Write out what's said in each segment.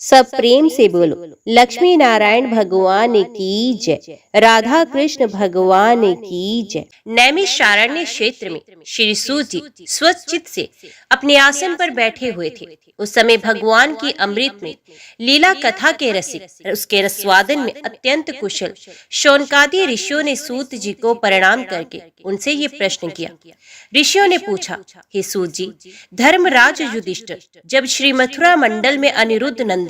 सब प्रेम से बोलो, लक्ष्मी नारायण भगवान की जय, राधा कृष्ण भगवान की जय। नैमिषारण्य क्षेत्र में श्री सूत जी स्वचित से अपने आसन पर बैठे हुए थे। उस समय भगवान की अमृत में लीला कथा के रसिक, उसके रसवादन में अत्यंत कुशल शौनकादि ऋषियों ने सूत जी को प्रणाम करके उनसे ये प्रश्न किया। ऋषियों ने पूछा, हे सूत जी, धर्मराज युधिष्ठिर जब श्री मथुरा मंडल में अनिरुद्ध नंदन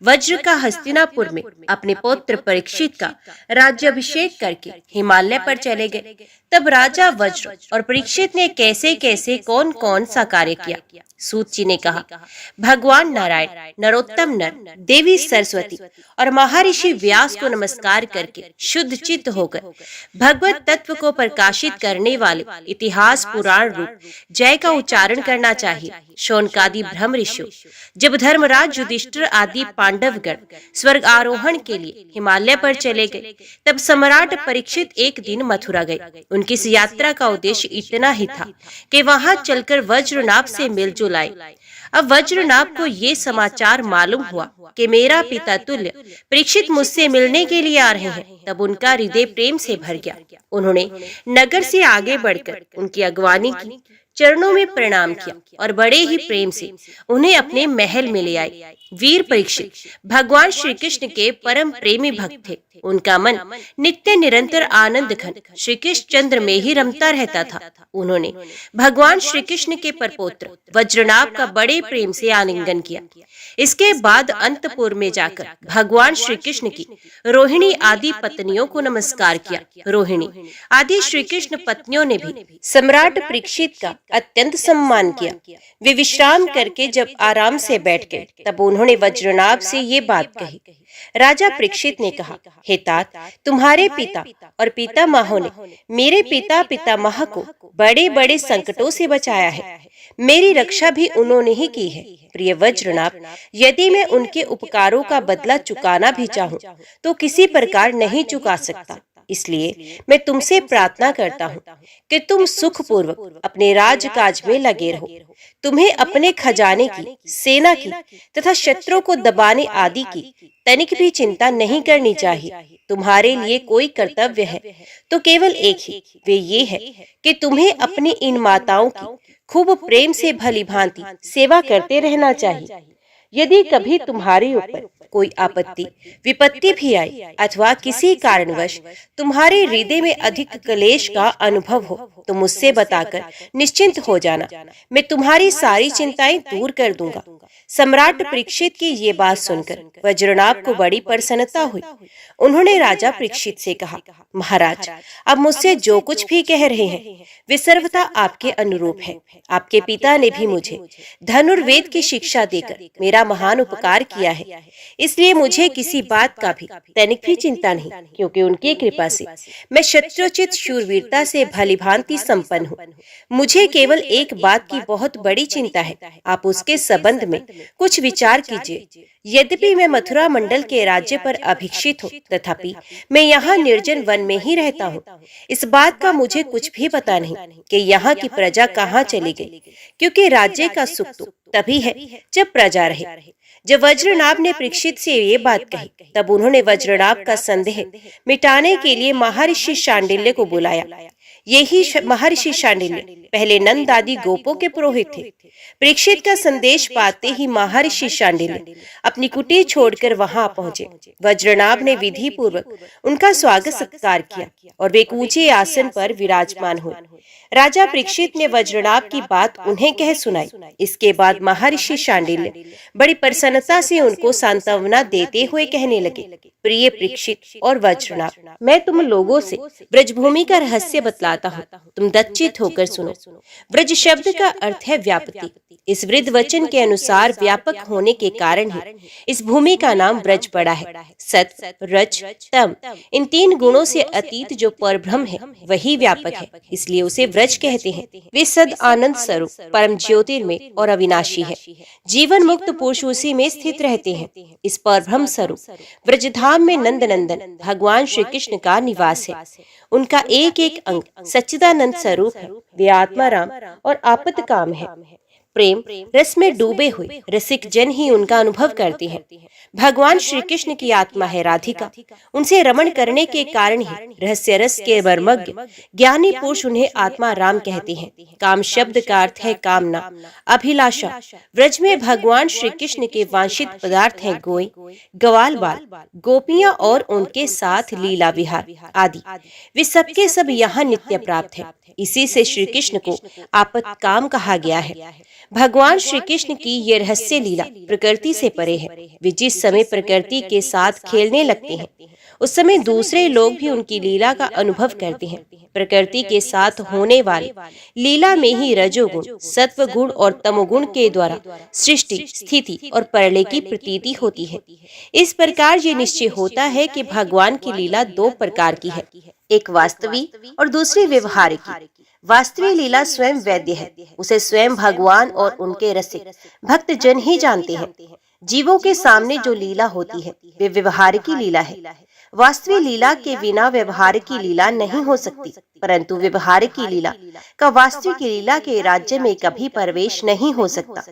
वज्र का हस्तिनापुर में अपने पुत्र परीक्षित का राज्याभिषेक करके हिमालय पर चले गए, तब राजा वज्र और परीक्षित ने कैसे कैसे कौन कौन सा कार्य किया। सूत जी ने कहा, भगवान नारायण, नरोत्तम नर, देवी सरस्वती और महर्षि व्यास को नमस्कार करके शुद्ध चित्त होकर भगवत तत्व को प्रकाशित करने वाले इतिहास पुराण रूप जय का उच्चारण करना चाहिए। शौनकादि ब्रह्म ऋषियों जब धर्मराज युधिष्ठिर आदि पांडवगण स्वर्ग आरोहण के लिए हिमालय पर चले गए, तब सम्राट परीक्षित एक दिन मथुरा गए। उनकी इस यात्रा का उद्देश्य इतना ही था कि वहां चलकर वज्रनाभ से मिलजुल आए। अब वज्रनाभ को ये समाचार मालूम हुआ कि मेरा पिता तुल्य परीक्षित मुझसे मिलने के लिए आ रहे हैं। तब उनका हृदय प्रेम से भर गया। उन्होंने नगर से आगे बढ़कर उनकी अगवानी की, चरणों में प्रणाम किया और बड़े ही प्रेम से उन्हें अपने महल में ले आए। वीर परीक्षित भगवान श्री कृष्ण के परम प्रेमी भक्त थे। उनका मन नित्य निरंतर आनंद घन श्री कृष्ण चंद्र में ही रमता रहता था। उन्होंने भगवान श्री कृष्ण के परपौत्र वज्रनाभ का बड़े प्रेम से आलिंगन किया। इसके बाद अंतपुर में जाकर भगवान श्री कृष्ण की रोहिणी आदि पत्नियों को नमस्कार किया। रोहिणी आदि श्री कृष्ण पत्नियों ने भी सम्राट परीक्षित का अत्यंत सम्मान किया। वे विश्राम करके जब आराम से बैठ गए, तब उन्होंने वज्रनाभ से ये बात कही। राजा परीक्षित ने कहा, हे तात, तुम्हारे पिता और पितामहों ने मेरे पिता पितामह को बड़े बड़े संकटों से बचाया है। मेरी रक्षा भी उन्होंने ही की है। प्रिय वज्रनाभ, यदि मैं उनके उपकारों का बदला चुकाना भी चाहूँ तो किसी प्रकार नहीं चुका सकता। इसलिए मैं तुमसे प्रार्थना करता हूँ कि तुम सुखपूर्वक अपने राजकाज में लगे रहो। तुम्हें अपने खजाने की, सेना की तथा शत्रुओं को दबाने आदि की तनिक भी चिंता नहीं करनी चाहिए। तुम्हारे लिए कोई कर्तव्य है तो केवल एक ही, वे ये है कि तुम्हें अपनी इन माताओं की खूब प्रेम से भली भांति सेवा करते रहना चाहिए। यदि कभी तुम्हारे ऊपर कोई आपत्ति विपत्ति भी आए अथवा किसी कारणवश तुम्हारे हृदय में अधिक क्लेश का अनुभव हो तो मुझसे बताकर निश्चिंत हो जाना। मैं तुम्हारी सारी चिंताएं दूर कर दूंगा। सम्राट परीक्षित की ये बात सुनकर वज्रनाभ को बड़ी प्रसन्नता हुई। उन्होंने राजा परीक्षित से कहा, महाराज, अब मुझसे जो कुछ भी कह रहे हैं वे सर्वथा आपके अनुरूप है। आपके पिता ने भी मुझे धनुर्वेद की शिक्षा देकर मेरा महान उपकार किया है। इसलिए मुझे किसी बात का भी तनिक भी चिंता नहीं, क्योंकि उनकी कृपा से मैं शत्रुचित शूरवीरता से भलीभांति संपन्न हूँ। मुझे केवल एक बात की बहुत बड़ी चिंता है। आप उसके संबंध में कुछ विचार कीजिए। यद्यपि मैं मथुरा मंडल के राज्य पर अभिषिक्त हूँ, तथापि मैं यहाँ निर्जन वन में ही रहता हूँ। इस बात का मुझे कुछ भी पता नहीं कि यहाँ की प्रजा कहाँ चली गई, क्योंकि राज्य का सुख तो तभी है जब प्रजा रहे। जब वज्रनाभ ने परीक्षित से ये बात कही, तब उन्होंने वज्रनाभ का संदेह मिटाने के लिए महर्षि शांडिल्य को बुलाया। यही महर्षि शांडिल्य पहले नंद आदि गोपों के पुरोहित थे। परीक्षित का संदेश पाते ही महर्षि शांडिल्य अपनी कुटीर छोड़कर वहां पहुंचे। वज्रनाभ ने विधि पूर्वक उनका स्वागत सत्कार किया और वे एक ऊंचे आसन पर विराजमान हुए। राजा परीक्षित ने वज्रनाभ की बात उन्हें कह सुनाई। इसके बाद महर्षि शांडिल्य बड़ी प्रसन्नता से उनको सांत्वना देते हुए कहने लगे, प्रिय परीक्षित और वज्रनाभ, मैं तुम लोगों से ब्रजभूमि का रहस्य बतलाता हूँ, तुम दच्चित होकर सुनो। ब्रज शब्द का अर्थ है व्यापति। इस वृद्ध वचन के अनुसार व्यापक होने के कारण ही इस भूमि का नाम ब्रज पड़ा है। सत, रज, तम, इन तीन गुणों से अतीत जो परब्रह्म है वही व्यापक है, इसलिए उसे ब्रज कहते हैं। वे सद आनंद स्वरूप परम ज्योतिर्मय और अविनाशी है। जीवन मुक्त पुरुष उसी में स्थित रहते हैं। इस परब्रह्म स्वरूप ब्रजधाम में नंद नंदन भगवान श्री कृष्ण का निवास है। उनका एक एक अंग सच्चिदानंद स्वरूप है। वे आत्माराम और आपतकाम है। प्रेम रस में डूबे हुए रसिक जन ही उनका अनुभव करते हैं। भगवान श्री कृष्ण की आत्मा है राधिका। उनसे रमण करने के कारण ही रहस्य रस के मर्मज्ञ ज्ञानी पुरुष उन्हें आत्मा राम कहते हैं। काम शब्द का अर्थ है कामना, अभिलाषा। व्रज में भगवान श्री कृष्ण के वांछित पदार्थ हैं गोई, ग्वाल बाल, गोपियां और उनके साथ लीला विहार आदि। वे सबके सब यहाँ नित्य प्राप्त है। इसी से श्री कृष्ण को आपत काम कहा गया है। भगवान श्री कृष्ण की ये रहस्य लीला प्रकृति से परे है। वे जिस समय प्रकृति के साथ खेलने लगते हैं उस समय दूसरे लोग भी उनकी लीला का अनुभव करते हैं। प्रकृति के साथ होने वाली लीला में ही रजोगुण, सत्व गुण और तमोगुण के द्वारा सृष्टि, स्थिति और प्रलय की प्रतीति होती है। इस प्रकार ये निश्चय होता है कि भगवान की लीला दो प्रकार की है, एक वास्तविक और दूसरी व्यवहारिक। वास्तविक लीला स्वयं वैद्य है, उसे स्वयं भगवान और उनके रसिक भक्त जन ही जानते हैं। जीवों के सामने जो लीला होती है वे व्यवहारिक लीला है। वास्तविक लीला के बिना व्यवहारिक लीला नहीं हो सकती, परंतु व्यवहारिक लीला का वास्तविक लीला के राज्य में कभी प्रवेश नहीं हो सकता।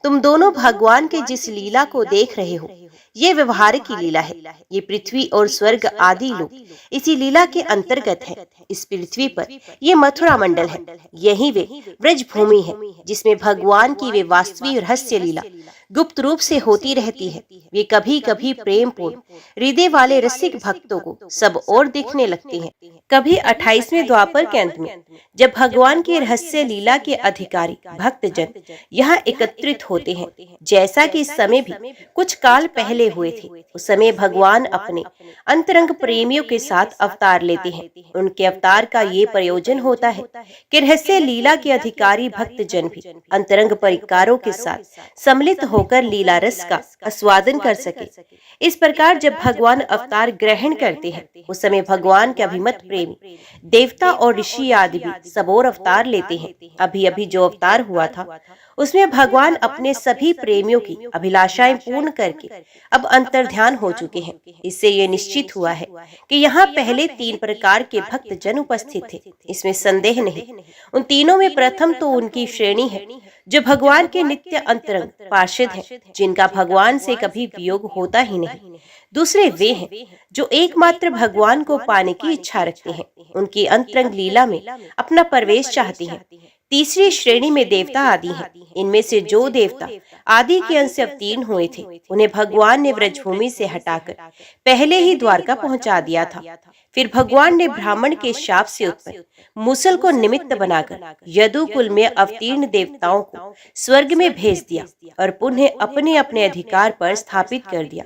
तुम दोनों भगवान के जिस लीला को देख रहे हो ये व्यवहारिक लीला है। ये पृथ्वी और स्वर्ग आदि लोग इसी लीला के अंतर्गत है। इस पृथ्वी पर ये मथुरा मंडल है, यही वे व्रज भूमि है जिसमें भगवान की वे वास्तविक रहस्य लीला गुप्त रूप से होती रहती है। वे कभी कभी प्रेम पूर्ण हृदय वाले रसिक भक्तों को सब और दिखने लगते हैं। कभी 28वें द्वापर के अंत में जब भगवान की रहस्य लीला के अधिकारी भक्त जन यहाँ एकत्रित होते हैं, जैसा कि इस समय भी कुछ काल पहले हुए थे, उस समय भगवान अपने अंतरंग प्रेमियों के साथ अवतार लेते हैं। उनके अवतार का ये प्रयोजन होता है कि रहस्य लीला के अधिकारी भक्त जन भी अंतरंग परिकारों के साथ सम्मिलित होकर लीला रस का आस्वादन कर सके। इस प्रकार जब भगवान अवतार ग्रहण करते हैं उस समय भगवान के अभिमत प्रेमी देवता और ऋषि आदि भी सब और अवतार लेते हैं। अभी अभी जो अवतार हुआ था उसमें भगवान अपने सभी प्रेमियों की अभिलाषाएं पूर्ण करके अब अंतर्ध्यान हो चुके हैं। इससे ये निश्चित हुआ है कि यहाँ पहले 3 प्रकार के भक्त जन उपस्थित थे, इसमें संदेह नहीं। उन तीनों में प्रथम तो उनकी श्रेणी है जो भगवान के नित्य अंतरंग पार्षद हैं, जिनका भगवान से कभी वियोग होता ही नहीं। दूसरे वे हैं जो एकमात्र भगवान को पाने की इच्छा रखते हैं, उनकी अंतरंग लीला में अपना प्रवेश चाहते हैं। तीसरी श्रेणी में देवता आदि हैं। इनमें से जो देवता आदि के अंश से अवतीर्ण हुए थे उन्हें भगवान ने व्रजभूमि से हटाकर पहले ही द्वारका पहुंचा दिया था। फिर भगवान ने ब्राह्मण के शाप से उत्पन्न मूसल को निमित्त बनाकर यदुकुल में अवतीर्ण देवताओं को स्वर्ग में भेज दिया और पुनः अपने अपने अधिकार पर स्थापित कर दिया,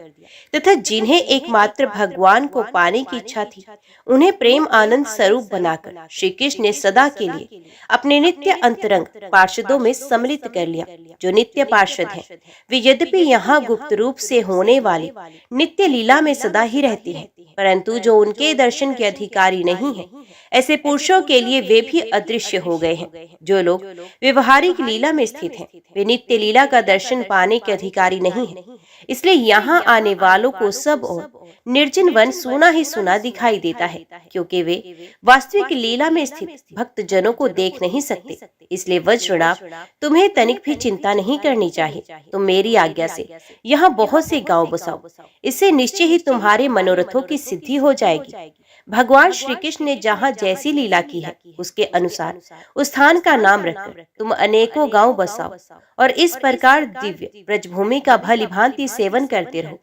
तथा जिन्हें एकमात्र भगवान को पाने की इच्छा थी उन्हें प्रेम आनंद स्वरूप बनाकर श्री कृष्ण ने सदा के लिए अपने नित्य अंतरंग पार्षदों में सम्मिलित कर लिया। जो नित्य पार्षद हैं वे यद्यपि यहाँ गुप्त रूप से होने वाली नित्य लीला में सदा ही रहते हैं, परंतु जो उनके दर्शन के अधिकारी नहीं हैं, ऐसे पुरुषों के लिए वे भी अदृश्य हो गए हैं। जो लोग व्यवहारिक लीला में स्थित हैं वे नित्य लीला का दर्शन पाने के अधिकारी नहीं हैं। इसलिए यहाँ आने वालों को सब और निर्जन वन सुना ही सुना दिखाई देता है, क्योंकि वे वास्तविक लीला में स्थित भक्त जनों को देख नहीं सकते। इसलिए वज्रनाभ तुम्हें तनिक भी चिंता नहीं करनी चाहिए। तुम मेरी आज्ञा से यहाँ बहुत से गांव बसाओ, इससे निश्चय ही तुम्हारे मनोरथों की सिद्धि हो जाएगी। भगवान श्री कृष्ण ने जहाँ जैसी लीला की है उसके अनुसार उस स्थान का नाम रखकर तुम अनेकों गांव बसाओ और इस प्रकार दिव्य ब्रजभूमि का भली भांति सेवन करते रहो।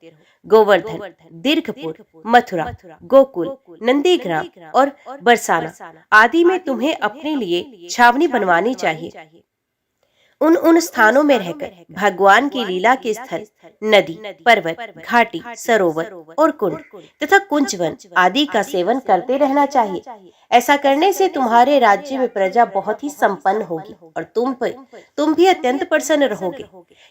गोवर्धन, दीर्घपुर, मथुरा, गोकुल, नंदीग्राम और बरसाना आदि में तुम्हें अपने लिए छावनी बनवानी चाहिए। उन स्थानों में रहकर भगवान की लीला के स्थल नदी, पर्वत, घाटी, सरोवर और कुंड तथा कुंजवन आदि का सेवन करते रहना चाहिए। ऐसा करने से तुम्हारे राज्य में प्रजा बहुत ही संपन्न होगी और तुम भी अत्यंत प्रसन्न रहोगे।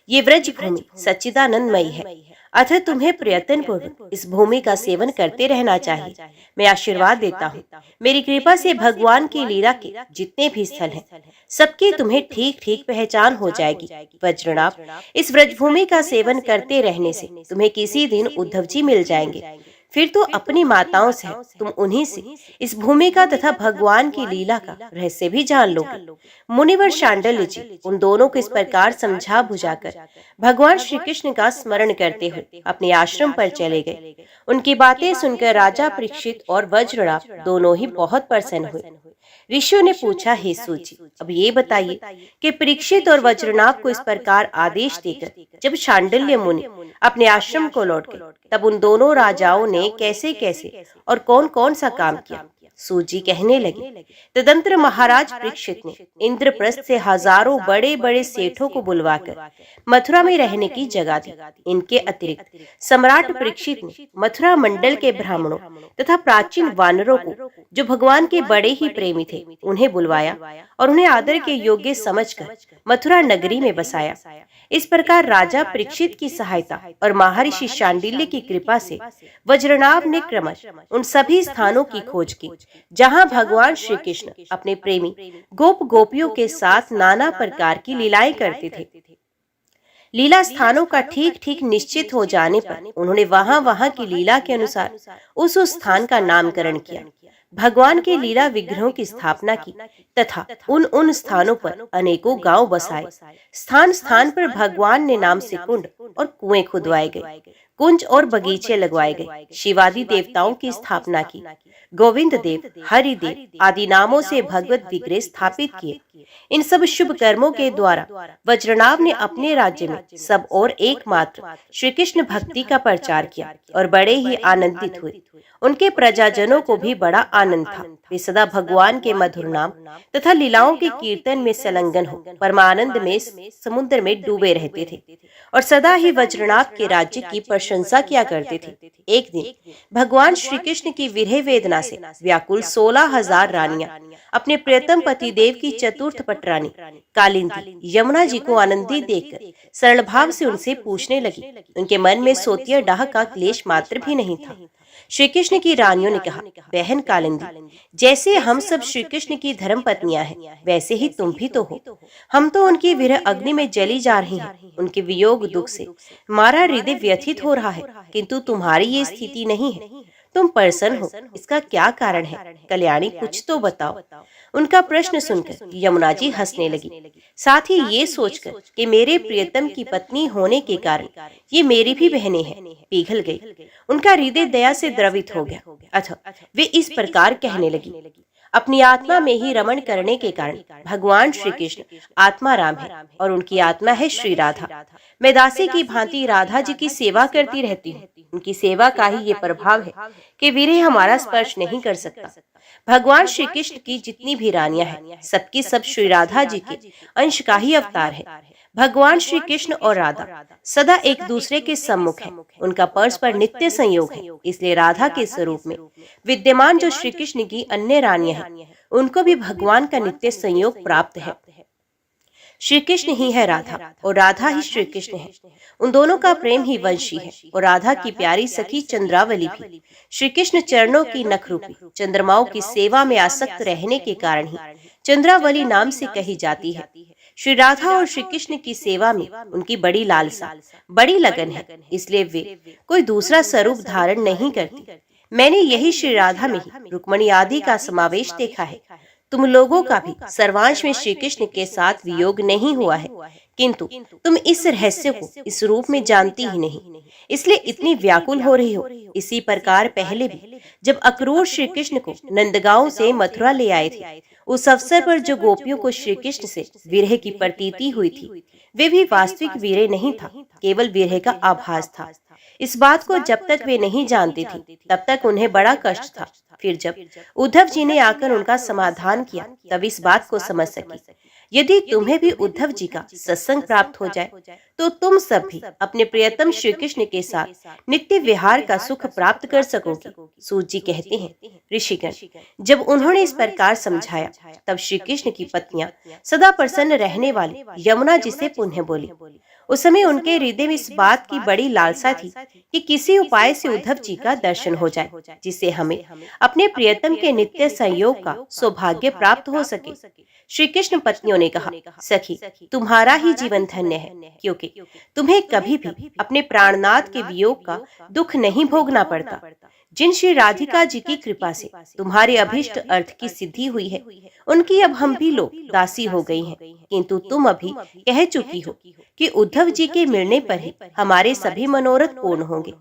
ये व्रज भूमि सच्चिदानंदमयी है, अतः तुम्हें प्रयत्न पूर्वक इस भूमि का सेवन करते रहना चाहिए। मैं आशीर्वाद देता हूँ, मेरी कृपा से भगवान की लीला के जितने भी स्थल हैं सबकी तुम्हें ठीक ठीक पहचान हो जाएगी। वज्रनाभ, इस व्रजभूमि का सेवन करते रहने से तुम्हें किसी दिन उद्धव जी मिल जाएंगे। फिर तो अपनी माताओं से तुम उन्हीं से इस भूमिका तथा भगवान की लीला का रहस्य भी जान लोगे। मुनिवर शांडिल्य जी उन दोनों को इस प्रकार समझा बुझाकर भगवान श्री कृष्ण का स्मरण करते हुए अपने आश्रम पर चले गए। उनकी बातें सुनकर राजा परीक्षित और वज्रनाभ दोनों ही बहुत प्रसन्न हुए। ऋषियों ने पूछा, हे सूत जी, अब ये बताइए कि परीक्षित और वज्रनाभ को इस प्रकार आदेश देकर जब शांडिल्य मुनि अपने आश्रम को लौट गए, तब उन दोनों राजाओं ने कैसे कैसे और कौन कौन सा काम किया। सूत जी कहने लगे, तदंतर महाराज परीक्षित ने इंद्रप्रस्थ से हजारों बड़े बड़े सेठों को बुलवाकर मथुरा में रहने की जगह दी। इनके अतिरिक्त सम्राट परीक्षित ने मथुरा मंडल के ब्राह्मणों तथा प्राचीन वानरों को, जो भगवान के बड़े ही प्रेमी थे, उन्हें बुलवाया और उन्हें आदर के योग्य समझकर मथुरा नगरी में बसाया। इस प्रकार राजा परीक्षित की सहायता और महर्षि शांडिल्य की कृपा से वज्रनाभ ने क्रमश उन सभी स्थानों की खोज की जहां भगवान श्री कृष्ण अपने प्रेमी गोप गोपियों के साथ नाना प्रकार की लीलाएं करते थे। लीला स्थानों का ठीक ठीक निश्चित हो जाने पर उन्होंने वहां वहां की लीला के अनुसार उस स्थान का नामकरण किया, भगवान के लीला विग्रहों की स्थापना की तथा उन स्थानों पर अनेकों गांव बसाए। स्थान स्थान पर भगवान ने नाम से कुंड और कुएं खुदवाए गए, कुंज और बगीचे लगवाए गए, शिवादि देवताओं की स्थापना की, गोविंद देव, हरिदेव आदि नामों से भगवत विग्रह स्थापित किए। इन सब शुभ कर्मों के द्वारा वज्रनाभ ने अपने राज्य में सब और एकमात्र श्री कृष्ण भक्ति का प्रचार किया और बड़े ही आनंदित हुए। उनके प्रजाजनों को भी बड़ा आनंद था। वे सदा भगवान के मधुर नाम तथा लीलाओं के कीर्तन में संलग्न हो परमानंद में समुद्र में डूबे रहते थे और सदा ही वज्रनाभ के राज्य की प्रशंसा किया करते थे। एक दिन भगवान श्री कृष्ण की विरह वेदना से व्याकुल 16,000 रानियां अपने प्रियतम पति देव की चतुर्थ पटरानी कालिंदी यमुना जी को आनंदित देखकर सरल भाव से उनसे पूछने लगी। उनके मन में सोतिया डाह का क्लेश मात्र भी नहीं था। श्री कृष्ण की रानियों ने कहा, बहन कालिंदी, जैसे हम सब श्री कृष्ण की धर्म पत्नियां हैं, वैसे ही तुम भी तो हो। हम तो उनकी विरह अग्नि में जली जा रही हैं। उनके वियोग दुख से हमारा हृदय व्यथित हो रहा है, किंतु तुम्हारी ये स्थिति नहीं है। तुम प्रसन्न हो, इसका क्या कारण है? कल्याणी, कुछ तो बताओ। उनका प्रश्न सुनकर यमुना जी हंसने लगी, साथ ही ये सोचकर कि मेरे प्रियतम की पत्नी होने के कारण ये मेरी भी बहनें हैं, पिघल गई। उनका हृदय दया से द्रवित हो गया। अतः वे इस प्रकार कहने लगी, अपनी आत्मा में ही रमण करने के कारण भगवान श्री कृष्ण आत्मा राम है और उनकी आत्मा है श्री राधा। मैं दासी की भांति राधा जी की सेवा करती रहती हूँ। उनकी सेवा का ही ये प्रभाव है कि विरह हमारा स्पर्श नहीं कर सकता। भगवान श्री कृष्ण की जितनी भी रानियां हैं, सबकी सब श्री राधा जी के अंश का ही अवतार है। भगवान श्री कृष्ण और राधा सदा एक दूसरे के सम्मुख हैं। उनका परस्पर नित्य संयोग है। इसलिए राधा के स्वरूप में विद्यमान जो श्री कृष्ण की अन्य रानियां हैं, उनको भी भगवान का नित्य संयोग प्राप्त है। श्री कृष्ण ही है राधा और राधा ही श्री कृष्ण है। उन दोनों का प्रेम ही वंशी है और राधा की प्यारी सखी चंद्रावली भी श्री कृष्ण चरणों की नख रूपी चंद्रमाओं की सेवा में आसक्त रहने के कारण ही चंद्रावली नाम से कही जाती है। श्री राधा और श्री कृष्ण की सेवा में उनकी बड़ी लालसा, बड़ी लगन है, इसलिए वे कोई दूसरा स्वरूप धारण नहीं करती। मैंने यही श्री राधा में ही रुक्मणी आदि का समावेश देखा है। तुम लोगों का भी सर्वांश में श्री कृष्ण के साथ वियोग नहीं हुआ है, किंतु तुम इस रहस्य को इस रूप में जानती ही नहीं, इसलिए इतनी व्याकुल हो रही हो। इसी प्रकार पहले भी जब अक्रूर श्री कृष्ण को नंदगांव से मथुरा ले आए थे, उस अवसर पर जो गोपियों को श्री कृष्ण से विरह की प्रतीति हुई थी, वे भी वास्तविक विरह नहीं था, केवल विरह का आभास था। इस बात को जब तक वे नहीं जानती थी, तब तक उन्हें बड़ा कष्ट था। फिर जब उद्धव जी ने आकर उनका समाधान किया, तब इस बात को समझ सकी। यदि तुम्हें भी उद्धव जी का सत्संग प्राप्त हो जाए, तो तुम सब भी अपने प्रियतम श्री कृष्ण के साथ नित्य विहार का सुख प्राप्त कर सकोगे। सूत जी कहते हैं, ऋषिगण जब उन्होंने इस प्रकार समझाया, तब श्री कृष्ण की पत्नियां सदा प्रसन्न रहने वाली यमुना जी से पुनः बोली। उस समय उनके हृदय में इस बात की बड़ी लालसा थी कि किसी उपाय से उद्धव जी का दर्शन हो जाए, जिससे हमें अपने प्रियतम के नित्य संयोग का सौभाग्य प्राप्त हो सके। श्री कृष्ण पत्नियों ने कहा, सखी तुम्हारा ही जीवन धन्य है, क्योंकि तुम्हें कभी भी अपने प्राणनाथ के वियोग का दुख नहीं भोगना पड़ता। जिन श्री राधिका जी की कृपा से तुम्हारे अभिष्ट अर्थ की सिद्धि हुई है, उनकी अब हम भी लोग दासी हो गई हैं। किंतु तुम अभी कह चुकी हो कि उद्धव जी के मिलने पर ही हमारे सभी मनोरथ पूर्ण होंगे।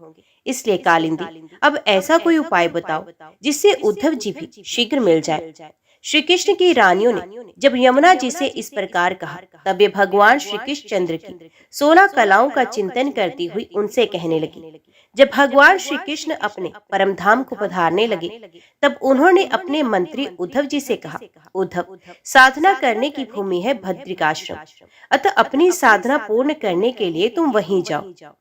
इसलिए कालिंदी, अब ऐसा कोई उपाय बताओ जिससे उद्धव जी भी शीघ्र मिल जाए। श्री कृष्ण की रानियों ने जब यमुना जी से इस प्रकार कहा, तब वे भगवान श्री कृष्ण चंद्र की 16 कलाओं का चिंतन करती हुई उनसे कहने लगी। जब भगवान श्री कृष्ण अपने परम धाम को पधारने लगे, तब उन्होंने अपने मंत्री उद्धव जी से कहा, उद्धव, साधना करने की भूमि है भद्रिकाश्रम, अतः अपनी साधना पूर्ण करने के लिए तुम वहीं जाओ।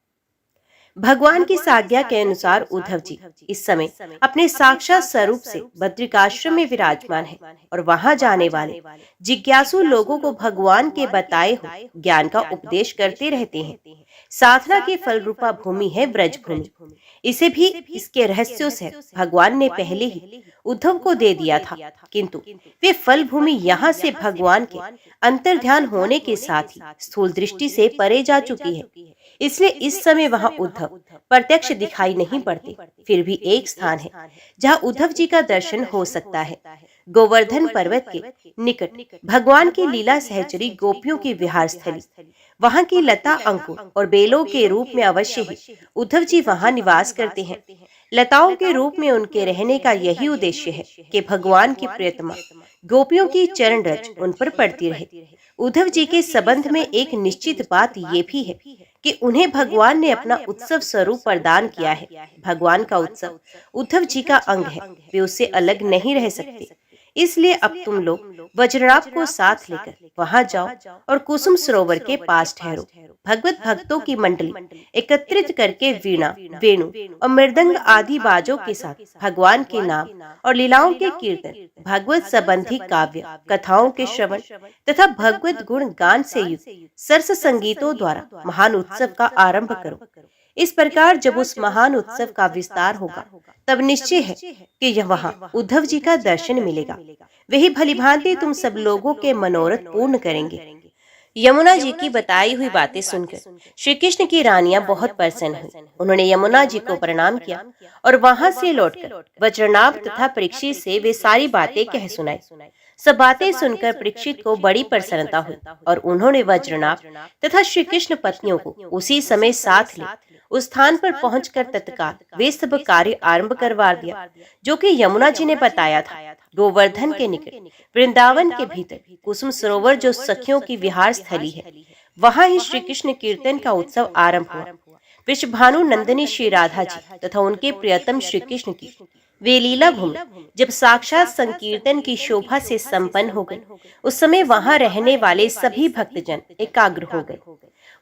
भगवान की आज्ञा के अनुसार उद्धव जी इस समय अपने साक्षात स्वरूप से बद्रिकाश्रम में विराजमान है और वहां जाने वाले जिज्ञासु लोगों को भगवान के बताए हुए ज्ञान का उपदेश करते रहते हैं। साधना के फल रूपा भूमि है ब्रज भूमि। इसे भी इसके रहस्यों से भगवान ने पहले ही उद्धव को दे दिया था, किंतु वे फल भूमि यहाँ से भगवान के अंतर्ध्यान होने के साथ ही स्थूल दृष्टि से परे जा चुकी है। इसलिए इस समय वहां उद्धव प्रत्यक्ष दिखाई नहीं पड़ते। फिर भी एक स्थान है जहां उद्धव जी का दर्शन हो सकता है। गोवर्धन पर्वत के निकट भगवान की लीला सहचरी गोपियों की विहार स्थली, वहां की लता अंकुर और बेलों के रूप में अवश्य ही उद्धव जी वहां निवास करते हैं। लताओं के रूप में उनके रहने का यही उद्देश्य है कि भगवान की प्रियतमा गोपियों की चरण रज उन पर पड़ती रहे। उद्धव जी के संबंध में एक निश्चित बात ये भी है कि उन्हें भगवान ने अपना उत्सव स्वरूप प्रदान किया है। भगवान का उत्सव उद्धव जी का अंग है, वे उससे अलग नहीं रह सकते। इसलिए अब तुम लोग वज्रनाभ को साथ लेकर वहां जाओ और कुसुम सरोवर के पास ठहरो। भगवत भक्तों की मंडली एकत्रित करके वीणा, वेणु और मृदंग आदि बाजों के साथ भगवान के नाम और लीलाओं के कीर्तन, भगवत संबंधी काव्य कथाओं के श्रवण तथा भगवत गुण गान से युक्त सरस संगीतों द्वारा महान उत्सव का आरंभ करो। इस प्रकार जब उस महान उत्सव का विस्तार होगा, तब निश्चय है कि यह वहां उद्धव जी का दर्शन मिलेगा। वही भलीभांति तुम सब लोगों के मनोरथ पूर्ण करेंगे। यमुना जी की बताई हुई बातें सुनकर श्री कृष्ण की रानियां बहुत प्रसन्न हुई। उन्होंने यमुना जी को प्रणाम किया और वहां से लौटकर वज्रनाभ तथा परीक्षित से वे सारी बातें कह सुनाई। सब बातें सुनकर परीक्षित को बड़ी प्रसन्नता हुई और उन्होंने वज्रनाभ तथा श्री कृष्ण पत्नियों को उसी समय साथ ले उस स्थान पर पहुंचकर तत्काल वे सब कार्य आरंभ करवा दिया जो कि यमुना जी ने बताया था। गोवर्धन के निकट वृंदावन के भीतर कुसुम सरोवर जो सखियों की विहार स्थली है, वहां ही श्री कृष्ण कीर्तन का उत्सव आरंभ हुआ। वृषभानु नंदिनी श्री राधा जी तथा उनके प्रियतम श्री कृष्ण की वे लीला भूमि जब साक्षात संकीर्तन की शोभा से संपन्न हो गई, उस समय वहां रहने वाले सभी भक्तजन एकाग्र हो गए।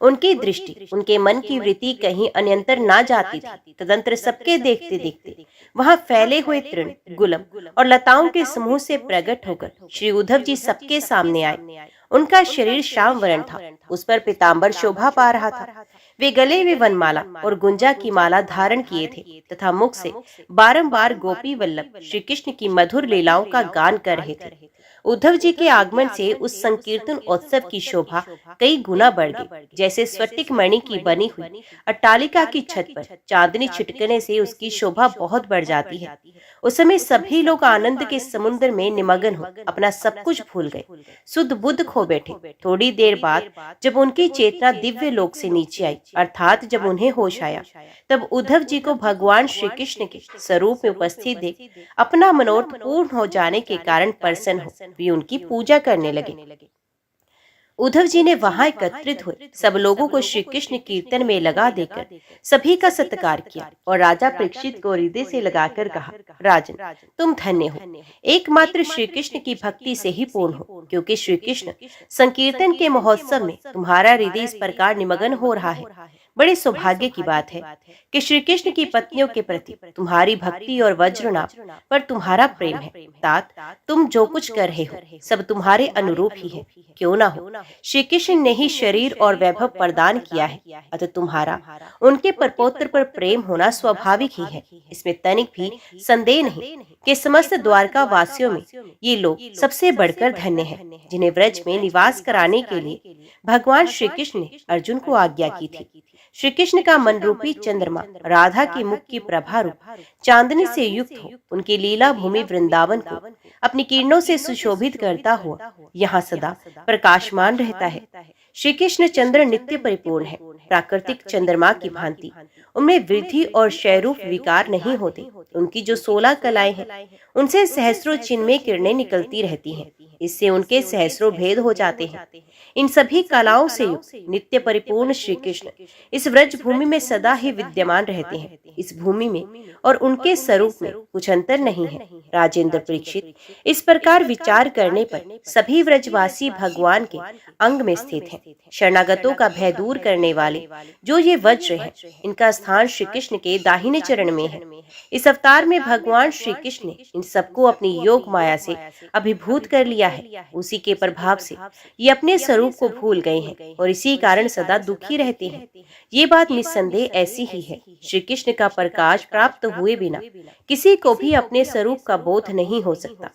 उनकी दृष्टि, उनके मन की वृत्ति कहीं अन्यंतर ना जाती थी। तदंतर सबके देखते देखते वहां फैले हुए तृण, गुलम और लताओं के समूह से प्रकट होकर श्री उद्धव जी सबके सामने आए। उनका शरीर श्याम वर्ण था, उस पर पीताम्बर शोभा पा रहा था। वे गले में वनमाला और गुंजा की माला धारण किए थे तथा मुख से बारंबार गोपी वल्लभ श्री कृष्ण की मधुर लीलाओं का गान कर रहे थे। उद्धव जी के आगमन से उस संकीर्तन उत्सव की शोभा कई गुना बढ़ गई। जैसे स्फटिक मणि की बनी हुई अट्टालिका की छत पर चांदनी छिटकने से उसकी शोभा बहुत बढ़ जाती है। उस समय सभी लोग आनंद के समुद्र में निमग्न हो अपना सब कुछ भूल गए, शुद्ध बुद्ध खो बैठे। थोड़ी देर बाद जब उनकी चेतना दिव्य लोक से नीचे आई, अर्थात जब उन्हें होश आया, तब उद्धव जी को भगवान श्री कृष्ण के स्वरूप में उपस्थित देख अपना मनोरथ पूर्ण हो जाने के कारण प्रसन्न हो वे उनकी पूजा करने लगे। उद्धव जी ने वहां एकत्रित हुए सब लोगों को श्री कृष्ण कीर्तन में लगा देकर सभी का सत्कार किया और राजा परीक्षित को हृदय से लगाकर कहा, राजन, तुम धन्य हो, एकमात्र श्री कृष्ण की भक्ति से ही पूर्ण हो, क्योंकि श्री कृष्ण संकीर्तन के महोत्सव में तुम्हारा हृदय इस प्रकार निमग्न हो रहा है। बड़े सौभाग्य की बात है कि श्री कृष्ण की पत्नियों के प्रति तुम्हारी भक्ति और वज्रनाभ पर तुम्हारा प्रेम है। तात, तुम जो कुछ कर रहे हो सब तुम्हारे अनुरूप ही है। क्यों ना हो, श्री कृष्ण ने ही शरीर और वैभव प्रदान किया है, अतः तुम्हारा उनके परपोत्र पर प्रेम होना स्वाभाविक ही है, इसमें तनिक भी संदेह नहीं। कि समस्त द्वारका वासियों में ये लोग सबसे बढ़कर धन्य हैं, जिन्हें व्रज में निवास कराने के लिए भगवान श्री कृष्ण ने अर्जुन को आज्ञा की थी। श्री कृष्ण का मन रूपी चंद्रमा राधा की मुख की प्रभा रूप चांदनी से युक्त हो उनकी लीला भूमि वृंदावन को अपनी किरणों से सुशोभित करता हुआ यहाँ सदा प्रकाशमान रहता है। श्री कृष्ण चंद्र नित्य परिपूर्ण है, प्राकृतिक चंद्रमा की भांति उनमें वृद्धि और क्षयरूप विकार नहीं होते। उनकी जो 16 कलाएं हैं उनसे सहस्रों चिन्मय किरणें निकलती रहती हैं, इससे उनके सहस्रों भेद हो जाते हैं। इन सभी कलाओं से युक्त नित्य परिपूर्ण श्री कृष्ण इस व्रज भूमि में सदा ही विद्यमान रहते हैं। इस भूमि में और उनके स्वरूप में कुछ अंतर नहीं है। राजेंद्र परीक्षित, इस प्रकार विचार करने पर सभी व्रजवासी भगवान के अंग में स्थित हैं। शरणागतों का भय दूर करने वाले जो ये वज्र हैं, इनका स्थान श्री कृष्ण के दाहिने चरण में है। इस अवतार में भगवान श्री कृष्ण ने इन सबको अपनी योग माया से अभिभूत कर लिया है। उसी के प्रभाव से ये अपने स्वरूप को भूल गए हैं और इसी कारण सदा दुखी रहते हैं। ये बात निस्संदेह ऐसी ही है। श्री कृष्ण का प्रकाश प्राप्त हुए बिना किसी को भी अपने स्वरूप का बोध नहीं हो सकता।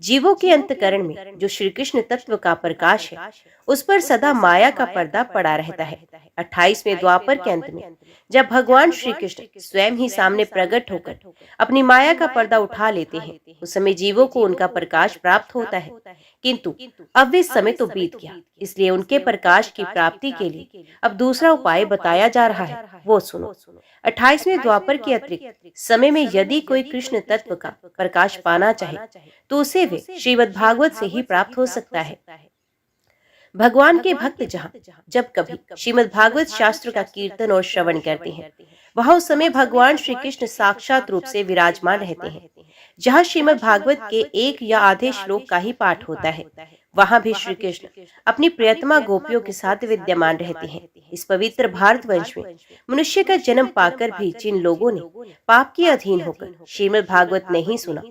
जीवों के अंतकरण में जो श्री कृष्ण तत्व का प्रकाश है, उस पर सदा माया का पर्दा पड़ा रहता है। 28वें द्वापर के अंत में जब भगवान श्री कृष्ण स्वयं ही सामने प्रकट होकर अपनी माया का पर्दा उठा लेते हैं, उस समय जीवों को उनका प्रकाश प्राप्त होता है। किंतु अब वे समय तो बीत गया, इसलिए उनके प्रकाश की प्राप्ति के लिए अब दूसरा उपाय बताया जा रहा है, वो सुनो। 28वें द्वापर के अतिरिक्त समय में यदि कोई कृष्ण तत्व का प्रकाश पाना चाहे तो उसे वे श्रीमद् भागवत से ही प्राप्त हो सकता है। भगवान के भक्त जहाँ जब कभी श्रीमद् भागवत शास्त्र का कीर्तन और श्रवण करते हैं, वहाँ उस समय भगवान श्री कृष्ण साक्षात रूप से विराजमान रहते हैं। जहाँ श्रीमद् भागवत के एक या आधे श्लोक का ही पाठ होता है, वहाँ भी श्री कृष्ण अपनी प्रियतमा गोपियों के साथ विद्यमान रहते हैं। इस पवित्र भारतवर्ष में मनुष्य का जन्म पाकर भी जिन लोगों ने पाप के अधीन होकर श्रीमद् भागवत नहीं सुना,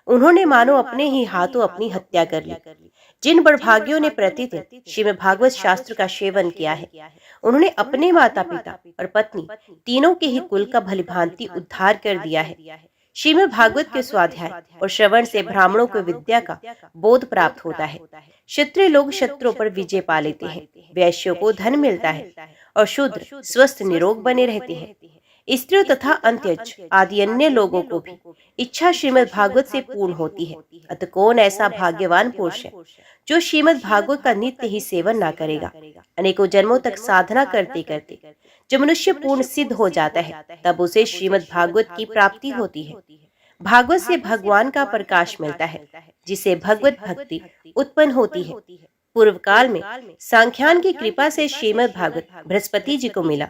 उन्होंने मानो अपने ही हाथों अपनी हत्या कर ली। जिन बड़भागियों ने प्रतिदिन श्रीमद् भागवत शास्त्र का सेवन किया है, उन्होंने अपने माता पिता और पत्नी तीनों के ही कुल का भलीभांति उद्धार कर दिया है। श्रीमद् भागवत के स्वाध्याय और श्रवण से ब्राह्मणों को विद्या का बोध प्राप्त होता है। क्षत्रिय लोग शत्रुओं पर विजय पा लेते हैं, वैश्यों को धन मिलता है और शूद्र स्वस्थ निरोग बने रहते हैं। स्त्रियों तथा अंत्यज आदि अन्य लोगों को भी इच्छा श्रीमद् भागवत से पूर्ण होती है। अतः कौन ऐसा भाग्यवान पुरुष है जो श्रीमद् भागवत का नित्य ही सेवन न करेगा। अनेकों जन्मों तक साधना करते करते जब मनुष्य पूर्ण सिद्ध हो जाता है, तब उसे श्रीमद् भागवत की प्राप्ति होती है। भागवत से भगवान का प्रकाश मिलता है, जिसे भगवत भक्ति उत्पन्न होती है। पूर्व काल में सांख्यान की कृपा से श्रीमद् भागवत बृहस्पति जी को मिला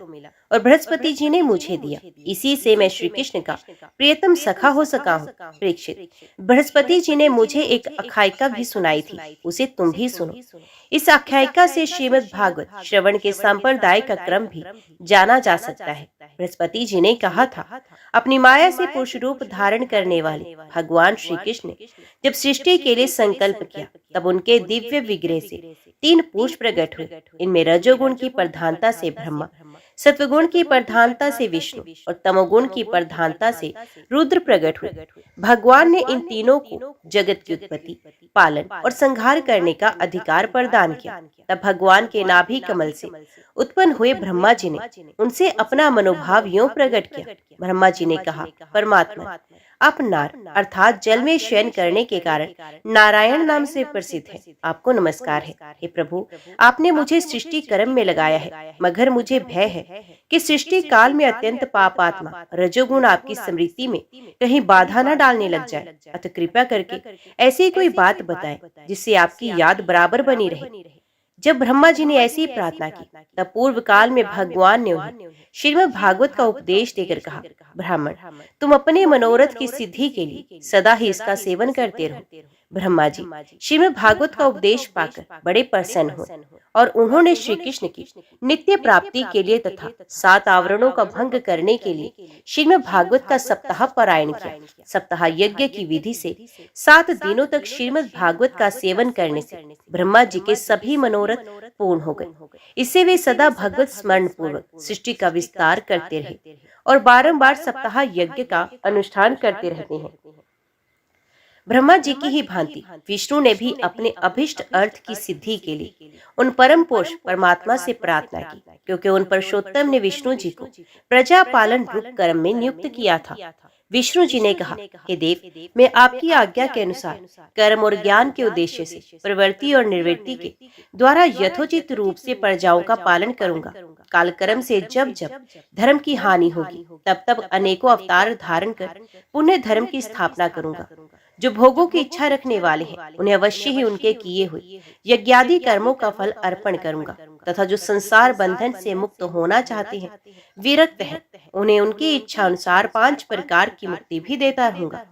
और बृहस्पति जी ने मुझे दिया। इसी से मैं श्री कृष्ण का प्रियतम सखा हो सका हूँ। परीक्षित, बृहस्पति जी ने मुझे एक आख्यायिका भी सुनाई थी, उसे तुम भी सुनो। इस आख्यायिका से श्रीमद् भागवत श्रवण के संप्रदाय का क्रम भी जाना जा सकता है। बृहस्पति जी ने कहा था, अपनी माया से पुरुष रूप धारण करने वाले भगवान श्री कृष्ण ने जब सृष्टि के लिए संकल्प किया, तब उनके दिव्य विग्रह से 3 पुरुष प्रकट हुए। इनमें रजोगुण की प्रधानता से ब्रह्मा, सत्वगुण की प्रधानता से विष्णु और तमोगुण की प्रधानता से रुद्र प्रकट हुए। भगवान ने इन तीनों को जगत की उत्पत्ति, पालन और संहार करने का अधिकार प्रदान किया। तब भगवान के नाभि कमल से उत्पन्न हुए ब्रह्मा जी ने उनसे अपना मनोभाव यूं प्रकट किया। ब्रह्मा जी ने कहा, परमात्मा, आप नार अर्थात जल में शयन करने के कारण नारायण नाम से प्रसिद्ध है। आपको नमस्कार है। हे प्रभु, आपने मुझे सृष्टि कर्म में लगाया है, मगर मुझे भय है कि सृष्टि काल में अत्यंत पापात्मा रजोगुण आपकी स्मृति में कहीं बाधा न डालने लग जाए। अतः कृपा करके ऐसी कोई बात बताएं जिससे आपकी याद बराबर बनी रहे। जब ब्रह्मा जी ने ऐसी प्रार्थना की, तब पूर्व काल में भगवान ने उन्हें श्रीमद् भागवत का उपदेश देकर कहा, ब्राह्मण, तुम अपने मनोरथ की सिद्धि के लिए सदा ही इसका सेवन करते रहो। ब्रह्मा जी श्रीमद् भागवत का उपदेश पाकर बड़े प्रसन्न हुए और उन्होंने श्री कृष्ण की नित्य प्राप्ति के लिए तथा 7 आवरणों का भंग करने के लिए श्रीमद् भागवत का सप्ताह पारायण किया। सप्ताह यज्ञ की विधि से 7 दिनों तक श्रीमद् भागवत का सेवन करने से ब्रह्मा जी के सभी मनोरथ पूर्ण हो गए। इससे वे सदा भगवत स्मरण पूर्वक सृष्टि का विस्तार करते रहे और बारंबार सप्ताह यज्ञ का अनुष्ठान करते रहते हैं। ब्रह्मा जी की ही भांति विष्णु ने भी अपने अभिष्ट अर्थ की सिद्धि के लिए उन परम पुरुष परमात्मा से प्रार्थना की, क्योंकि उन पुरुषोत्तम ने विष्णु जी को प्रजा पालन रूप कर्म में नियुक्त किया था। विष्णु जी ने कहा, हे देव, मैं आपकी आज्ञा के अनुसार कर्म और ज्ञान के उद्देश्य से प्रवृत्ति और निवृत्ति के द्वारा यथोचित रूप से प्रजाओं का पालन करूंगा। कालक्रम से जब जब धर्म की हानि होगी, तब तब अनेकों अवतार धारण कर पुण्य धर्म की स्थापना करूंगा। जो भोगों की इच्छा रखने वाले हैं, उन्हें अवश्य ही उनके किए हुए यज्ञादि कर्मों का फल अर्पण करूंगा, तथा जो संसार बंधन से मुक्त होना चाहते हैं, विरक्त हैं, उन्हें उनकी इच्छा अनुसार 5 प्रकार की मुक्ति भी देता रहूंगा।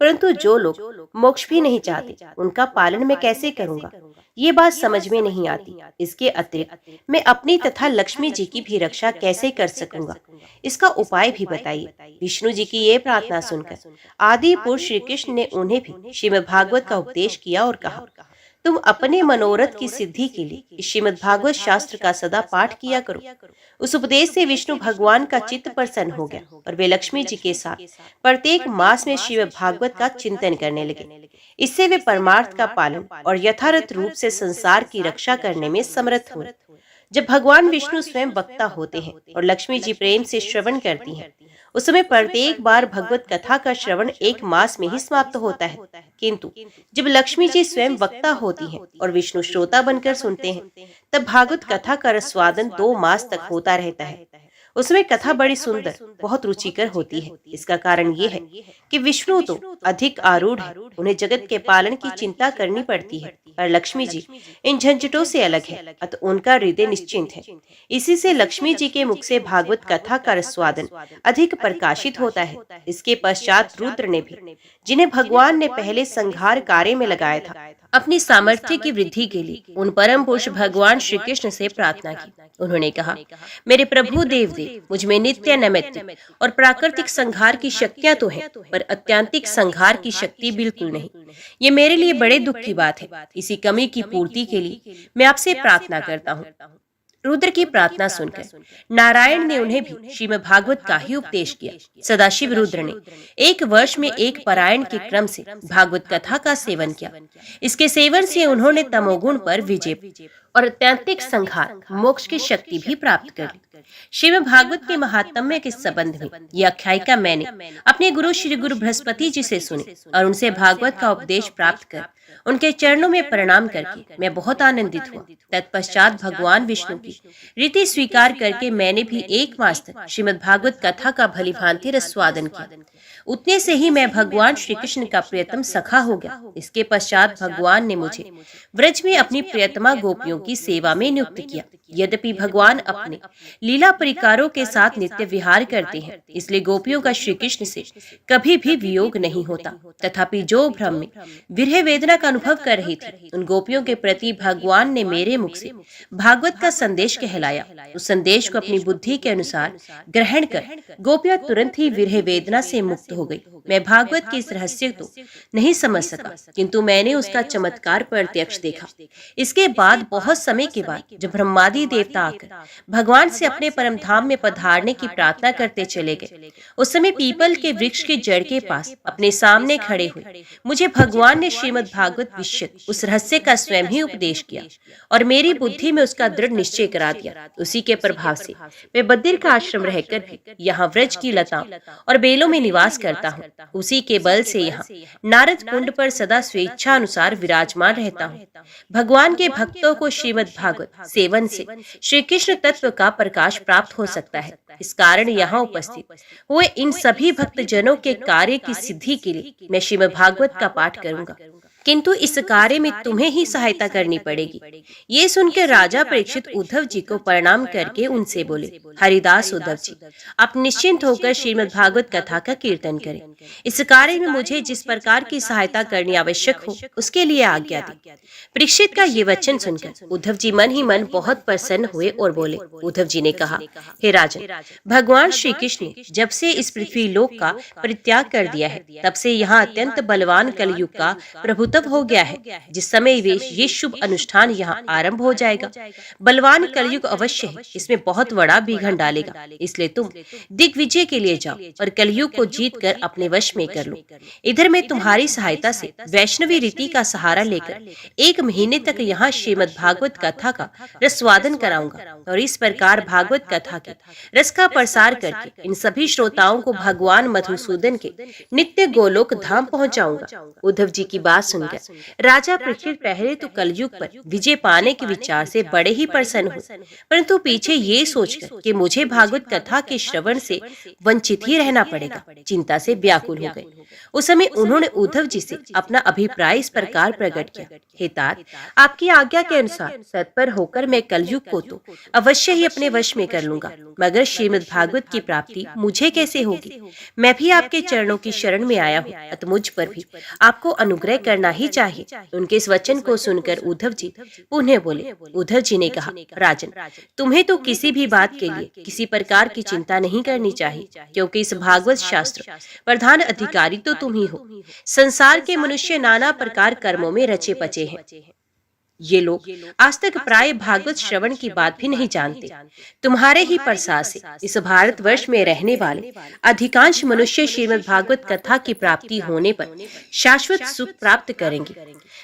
परंतु जो लोग मोक्ष भी नहीं चाहते, उनका पालन मैं कैसे करूंगा, ये बात समझ में नहीं आती। इसके अतिरिक्त मैं अपनी तथा लक्ष्मी जी की भी रक्षा कैसे कर सकूंगा, इसका उपाय भी बताइए। विष्णु जी की ये प्रार्थना सुनकर आदि पुरुष श्री कृष्ण ने उन्हें भी श्रीमद् भागवत का उपदेश किया और कहा, तुम अपने मनोरथ की सिद्धि के लिए श्रीमद् भागवत शास्त्र का सदा पाठ किया करो। उस उपदेश से विष्णु भगवान का चित्त प्रसन्न हो गया और वे लक्ष्मी जी के साथ प्रत्येक मास में श्रीमद् भागवत का चिंतन करने लगे। इससे वे परमार्थ का पालन और यथार्थ रूप से संसार की रक्षा करने में समर्थ हुए। जब भगवान विष्णु स्वयं वक्ता होते हैं और लक्ष्मी जी प्रेम से श्रवण करती हैं, उस समय प्रत्येक बार भगवत कथा का श्रवण 1 मास में ही समाप्त होता है। किंतु जब लक्ष्मी जी स्वयं वक्ता होती हैं और विष्णु श्रोता बनकर सुनते हैं, तब भागवत कथा का रसवादन 2 मास तक होता रहता है। उसमें कथा बड़ी सुंदर, बहुत रुचिकर होती है। इसका कारण ये है कि विष्णु तो अधिक आरूढ़ है, उन्हें जगत के पालन की चिंता करनी पड़ती है, और लक्ष्मी जी इन झंझटों से अलग है, अतः उनका हृदय निश्चिंत है। इसी से लक्ष्मी जी के मुख से भागवत कथा का रसवादन अधिक प्रकाशित होता है। इसके पश्चात रुद्र ने भी, जिन्हें भगवान ने पहले संहार कार्य में लगाया था, अपनी सामर्थ्य की वृद्धि के लिए उन परम पुरुष भगवान श्री कृष्ण से प्रार्थना की। उन्होंने कहा, मेरे प्रभु देवदेव, मुझ में नित्य नैमित्तिक और प्राकृतिक संहार की शक्तियां तो हैं, पर अत्यांतिक संहार की शक्ति बिल्कुल नहीं। ये मेरे लिए बड़े दुख की बात है। इसी कमी की पूर्ति के लिए मैं आपसे प्रार्थना करता हूँ। रुद्र की प्रार्थना सुनकर नारायण ने उन्हें भी श्रीमद् भागवत का ही उपदेश किया। सदाशिव रुद्र ने 1 वर्ष में 1 पारायण के क्रम से भागवत कथा का सेवन किया। इसके सेवन से उन्होंने तमोगुण पर विजय और अत्यंतिक संहार मोक्ष की शक्ति भी प्राप्त कर ली। श्रीमद् भागवत के महात्म्य के संबंध में यह आख्यायिका मैंने अपने गुरु श्री गुरु बृहस्पति जी से सुनी और उनसे भागवत का उपदेश प्राप्त कर उनके चरणों में प्रणाम करके मैं बहुत आनंदित हुआ। तत्पश्चात भगवान विष्णु की रीति स्वीकार करके मैंने भी 1 मास तक श्रीमद् भागवत कथा का भलीभांति रसवादन किया। उतने से ही मैं भगवान श्री कृष्ण का प्रियतम सखा हो गया। इसके पश्चात भगवान ने मुझे व्रज में अपनी प्रियतमा गोपियों की सेवा में नियुक्त किया। यद्यपि भगवान अपने लीला परिकारों के साथ नित्य विहार करते हैं, इसलिए गोपियों का श्री कृष्ण से कभी भी वियोग नहीं होता। तथापि जो भ्रम में विरह वेदना का अनुभव कर रही थी, उन गोपियों के प्रति भगवान ने मेरे मुख से भागवत का संदेश कहलाया। उस संदेश को अपनी बुद्धि के अनुसार ग्रहण कर गोपियां तुरंत ही विरह वेदना से मुक्त हो गई। मैं भागवत के इस रहस्य तो नहीं समझ सका, किंतु मैंने उसका चमत्कार प्रत्यक्ष देखा। इसके बाद बहुत समय के बाद जब ब्रह्मादि देवता आकर भगवान से अपने परम धाम में पधारने की प्रार्थना करते चले गए, उस समय पीपल के वृक्ष के जड़ के पास अपने सामने खड़े हुए मुझे भगवान ने श्रीमद् भागवत विषयक उस रहस्य का स्वयं ही उपदेश किया और मेरी बुद्धि में उसका दृढ़ निश्चय करा दिया। उसी के प्रभाव से मैं बद्री का आश्रम रहकर भी यहाँ व्रज की लताओं और बेलों में निवास करता हूँ। उसी के बल से यहाँ नारद कुंड पर सदा स्वेच्छा अनुसार विराजमान रहता हूँ। भगवान के भक्तों को श्रीमद् भागवत सेवन से श्री कृष्ण तत्व का प्रकाश प्राप्त हो सकता है। इस कारण यहाँ उपस्थित हुए इन सभी भक्त जनों के कार्य की सिद्धि के लिए मैं श्रीमद् भागवत का पाठ करूंगा, किंतु इस कार्य में तुम्हें ही सहायता करनी पड़ेगी। ये सुनकर राजा परीक्षित उद्धव जी को प्रणाम करके उनसे बोले, हरिदास उद्धव जी, आप निश्चिंत होकर श्रीमद् भागवत कथा का कीर्तन करें। इस कार्य में मुझे जिस प्रकार की सहायता करनी आवश्यक हो, उसके लिए आज्ञा दी। परीक्षित का ये वचन सुनकर उद्धव जी मन ही मन बहुत प्रसन्न हुए और बोले। उद्धव जी ने कहा, हे राजन, भगवान श्री कृष्ण ने जब से इस पृथ्वी लोक का परित्याग कर दिया है, तब से यहाँ अत्यंत बलवान कलयुग का प्रभुत्व उद्धव हो गया है, जिस समय वे ये शुभ अनुष्ठान यहाँ आरंभ हो जाएगा। बलवान कलयुग अवश्य है, इसमें बहुत बड़ा विघ्न डालेगा, इसलिए तुम दिग्विजय के लिए जाओ और कलयुग को जीत कर अपने वश में कर लो। इधर मैं तुम्हारी सहायता से वैष्णवी रीति का सहारा लेकर 1 महीने तक यहाँ श्रीमद् भागवत कथा का रसवादन कराऊंगा और इस प्रकार भागवत कथा के रस का प्रसार करके इन सभी श्रोताओं को भगवान मधुसूदन के नित्य गोलोक धाम पहुंचाऊंगा। उद्धव जी की बात सुनकर राजा परीक्षित पहले तो कलयुग पर विजय पाने के विचार से बड़े ही प्रसन्न हुए, परंतु पीछे ये सोचकर कि मुझे भागवत कथा के श्रवण से वंचित ही रहना पड़ेगा, चिंता से व्याकुल हो गए। उस समय उन्होंने उद्धव जी से अपना अभिप्राय इस प्रकार प्रकट किया, हे तात, आपकी आज्ञा के अनुसार तत्पर होकर मैं कलयुग को तो अवश्य ही अपने वश में कर लूंगा, मगर श्रीमद् भागवत की प्राप्ति मुझे कैसे होगी? मैं भी आपके चरणों की शरण में आया हूँ, अतः मुझ पर भी आपको अनुग्रह करना ही चाहिए। उनके इस वचन को सुनकर उद्धव जी पुनः बोले। उद्धव जी ने कहा, राजन, तुम्हें तो किसी भी बात के लिए किसी प्रकार की चिंता नहीं करनी चाहिए, क्योंकि इस भागवत शास्त्र प्रधान अधिकारी तो तुम ही हो। संसार के मनुष्य नाना प्रकार कर्मों में रचे पचे हैं। ये लोग आज तक प्राय भागवत श्रवण की बात भी नहीं जानते। तुम्हारे ही प्रसाद से इस भारतवर्ष में रहने वाले अधिकांश मनुष्य श्रीमद् भागवत कथा की प्राप्ति होने पर शाश्वत सुख प्राप्त करेंगे।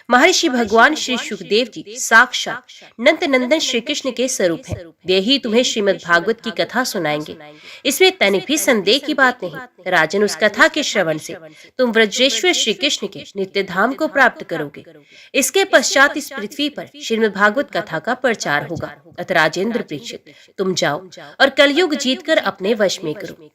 महर्षि भगवान श्री सुखदेव जी साक्षात नंद नंदन श्री कृष्ण के स्वरूप हैं। वे ही तुम्हें श्रीमद् भागवत की कथा सुनाएंगे, इसमें तनिक भी संदेह की बात नहीं। राजन, उस कथा के श्रवण से तुम व्रजेश्वर श्री कृष्ण के नित्य धाम को प्राप्त करोगे। इसके पश्चात इस पृथ्वी पर श्रीमद् भागवत कथा का प्रचार होगा। अतः राजेंद्र परीक्षित, तुम जाओ और कलयुग जीतकर अपने वश में करो।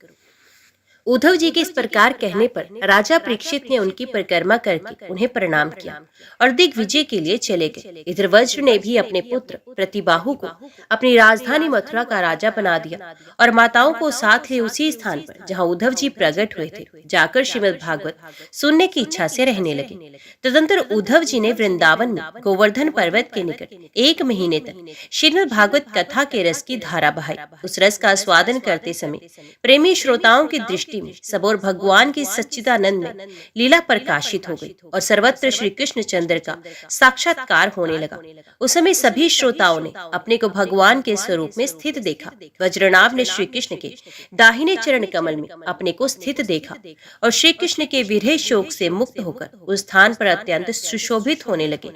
उद्धव जी के इस प्रकार कहने पर राजा परीक्षित ने उनकी परिक्रमा करके उन्हें प्रणाम किया और दिग्विजय के लिए चले गए। इधर वज्र ने भी अपने पुत्र प्रतिबाहु को अपनी राजधानी मथुरा का राजा बना दिया और माताओं को साथ ले उसी स्थान पर जहां उद्धव जी प्रकट हुए थे जाकर श्रीमद् भागवत सुनने की इच्छा से रहने लगे। तदंतर उद्धव जी ने वृंदावन में गोवर्धन पर्वत के निकट 1 महीने तक श्रीमद् भागवत कथा के रस की धारा बहाई। उस रस का आस्वादन करते समय प्रेमी श्रोताओं की दृष्टि में सबोर भगवान की सच्चिदानंद में लीला प्रकाशित हो गई और सर्वत्र श्री कृष्ण चंद्र का साक्षात्कार होने लगा। उस समय सभी श्रोताओं ने अपने को भगवान के स्वरूप में स्थित देखा। वज्रनाभ ने श्री कृष्ण के दाहिने चरण कमल में अपने को स्थित देखा और श्री कृष्ण के विरह शोक से मुक्त होकर उस स्थान पर अत्यंत सुशोभित होने लगे।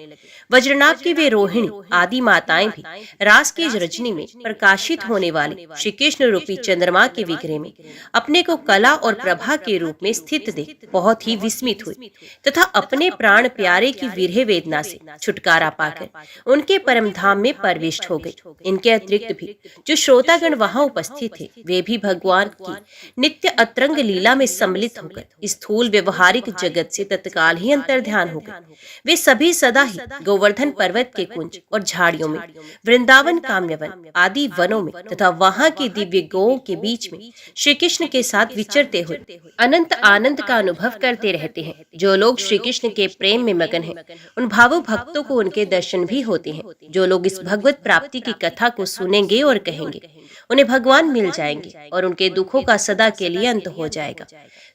वज्रनाभ की वे रोहिणी आदि माताएं भी रास की रजनी में प्रकाशित होने वाले श्री कृष्ण रूपी चंद्रमा के विग्रह में अपने को कला और प्रभा के रूप में स्थित देख बहुत ही विस्मित हुई तथा अपने प्राण प्यारे की विरह वेदना से छुटकारा पाकर उनके परम धाम में प्रविष्ट हो गए। इनके अतिरिक्त भी जो श्रोतागण वहां उपस्थित थे वे भी भगवान की नित्य अतरंग लीला में सम्मिलित होकर स्थूल व्यवहारिक जगत से तत्काल ही अंतर्ध्यान हो गए। वे सभी सदा ही गोवर्धन पर्वत के कुंज और झाड़ियों में, वृंदावन काम्यवन आदि वनों में तथा वहां की दिव्य गौओं के बीच में श्री कृष्ण के साथ विचरते हुए अनंत आनंद का अनुभव करते रहते हैं। जो लोग श्री कृष्ण के प्रेम में मगन हैं, उन भावुक भक्तों को उनके दर्शन भी होते हैं। जो लोग इस भगवत प्राप्ति की कथा को सुनेंगे और कहेंगे, उन्हें भगवान मिल जाएंगे और उनके दुखों का सदा के लिए अंत हो जाएगा।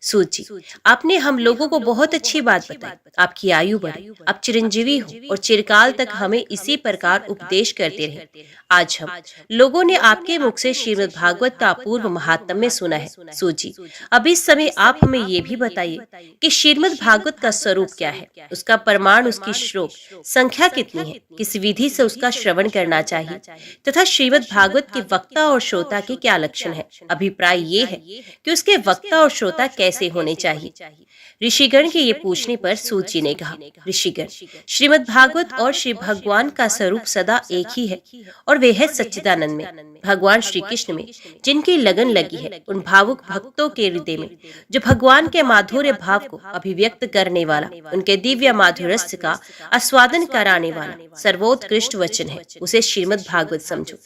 सूत जी, आपने हम लोगों को बहुत अच्छी बात बताई। आपकी आयु बढ़े, आप चिरंजीवी हो और चिरकाल तक हमें इसी प्रकार उपदेश करते रहे। आज हम लोगों ने आपके मुख से श्रीमद् भागवत का अपूर्व महात्म्य सुना है। सूत जी, अब इस समय आप हमें ये भी बताइए कि श्रीमद् भागवत का स्वरूप क्या है, उसका प्रमाण, उसकी श्लोक संख्या कितनी है, किस विधि से उसका श्रवण करना चाहिए तथा श्रीमद् भागवत के वक्ता और श्रोता के क्या लक्षण है। अभिप्राय ये है कि उसके वक्ता और श्रोता कैसे होने चाहिए। ऋषिगण के ये पूछने पर सूत जी ने कहा, ऋषिगण, श्रीमद् भागवत और श्री भगवान का स्वरूप सदा एक ही है और वे है सच्चिदानंद में। भगवान श्री कृष्ण में जिनकी लगन लगी है, उन भावुक भक्तों के हृदय में जो भगवान के माधुर्य भाव को अभिव्यक्त करने वाला, उनके दिव्य माधुर्य का आस्वादन कराने वाला सर्वोत्कृष्ट वचन है, उसे श्रीमद् भागवत समझो।